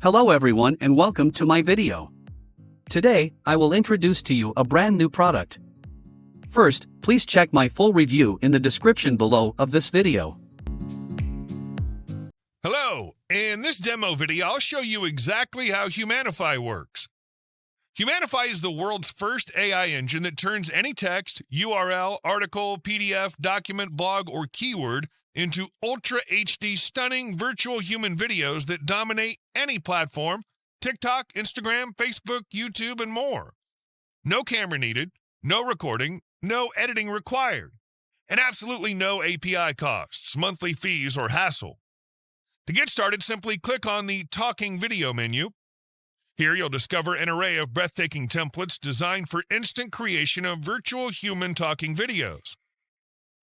Hello everyone and welcome to my video. Today, I will introduce to you a brand new product. First, please check my full review in the description below of this video. Hello, in this demo video I'll show you exactly how Humanify works. Humanify is the world's first AI engine that turns any text, URL, article, PDF, document, blog, or keyword into Ultra HD stunning virtual human videos that dominate any platform: TikTok, Instagram, Facebook, YouTube, and more. No camera needed, no recording, no editing required, and absolutely no API costs, monthly fees, or hassle. To get started, simply click on the Talking Video menu. Here you'll discover an array of breathtaking templates designed for instant creation of virtual human talking videos.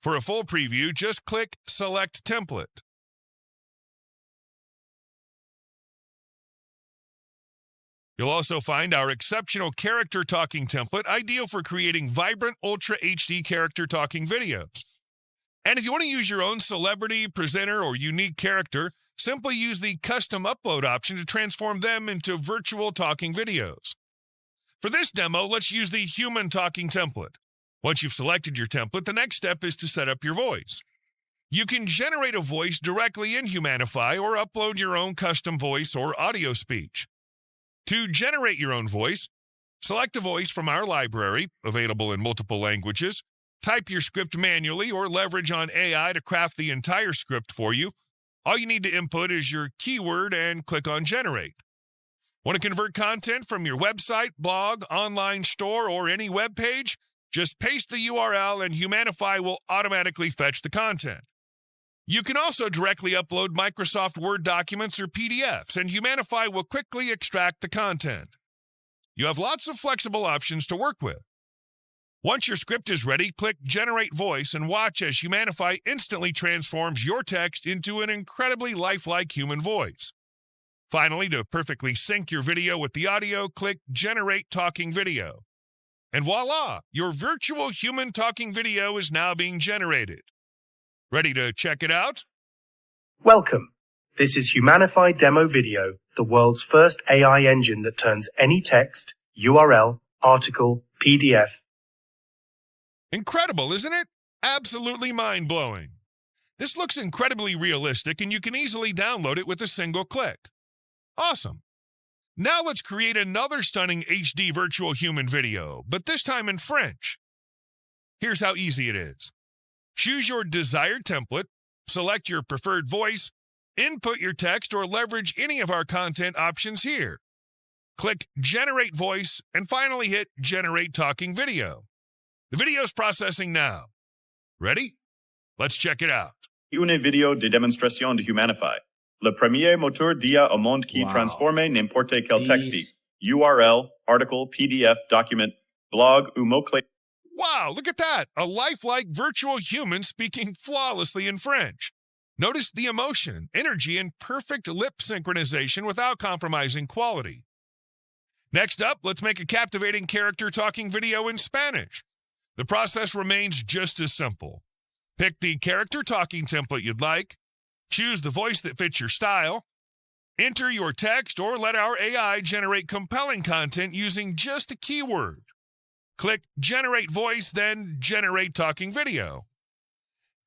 For a full preview, just click Select Template. You'll also find our exceptional character talking template, ideal for creating vibrant Ultra HD character talking videos. And if you want to use your own celebrity, presenter, or unique character, simply use the custom upload option to transform them into virtual talking videos. For this demo, let's use the human talking template. Once you've selected your template, the next step is to set up your voice. You can generate a voice directly in Humanify or upload your own custom voice or audio speech. To generate your own voice, select a voice from our library, available in multiple languages, type your script manually, or leverage on AI to craft the entire script for you. All you need to input is your keyword and click on Generate. Want to convert content from your website, blog, online store, or any web page? Just paste the URL and Humanify will automatically fetch the content. You can also directly upload Microsoft Word documents or PDFs, and Humanify will quickly extract the content. You have lots of flexible options to work with. Once your script is ready, click Generate Voice and watch as Humanify instantly transforms your text into an incredibly lifelike human voice. Finally, to perfectly sync your video with the audio, click Generate Talking Video. And voila, your virtual human talking video is now being generated. Ready to check it out? Welcome. This is Humanify Demo Video, the world's first AI engine that turns any text, URL, article, PDF. Incredible, isn't it? Absolutely mind-blowing. This looks incredibly realistic, and you can easily download it with a single click. Awesome. Now let's create another stunning HD virtual human video, but this time in French. Here's how easy it is. Choose your desired template, select your preferred voice, input your text, or leverage any of our content options here. Click Generate Voice, and finally hit Generate Talking Video. The video's processing now. Ready? Let's check it out. Une vidéo de démonstration de Humanify. Le premier moteur d'IA au monde qui transforme n'importe quel texte, URL, article, PDF, document, blog ou mot-clé. Wow, look at that! A lifelike virtual human speaking flawlessly in French. Notice the emotion, energy, and perfect lip synchronization without compromising quality. Next up, let's make a captivating character talking video in Spanish. The process remains just as simple. Pick the character talking template you'd like, choose the voice that fits your style, enter your text, or let our AI generate compelling content using just a keyword. Click Generate Voice, then Generate Talking Video.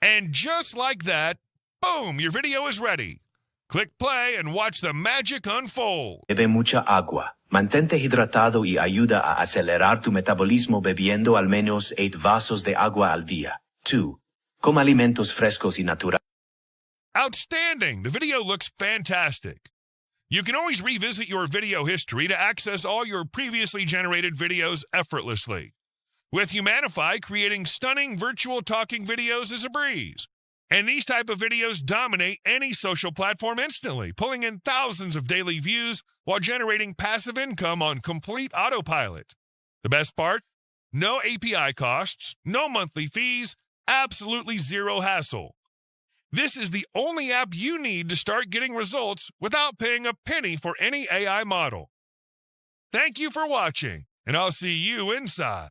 And just like that, boom, your video is ready. Click play and watch the magic unfold. Bebe mucha agua. Mantente hidratado y ayuda a acelerar tu metabolismo bebiendo al menos 8 vasos de agua al día. 2. Come alimentos frescos y naturales. Outstanding! The video looks fantastic. You can always revisit your video history to access all your previously generated videos effortlessly. With Humanify, creating stunning virtual talking videos is a breeze. And these type of videos dominate any social platform instantly, pulling in thousands of daily views while generating passive income on complete autopilot. The best part? No API costs, no monthly fees, absolutely zero hassle. This is the only app you need to start getting results without paying a penny for any AI model. Thank you for watching, and I'll see you inside.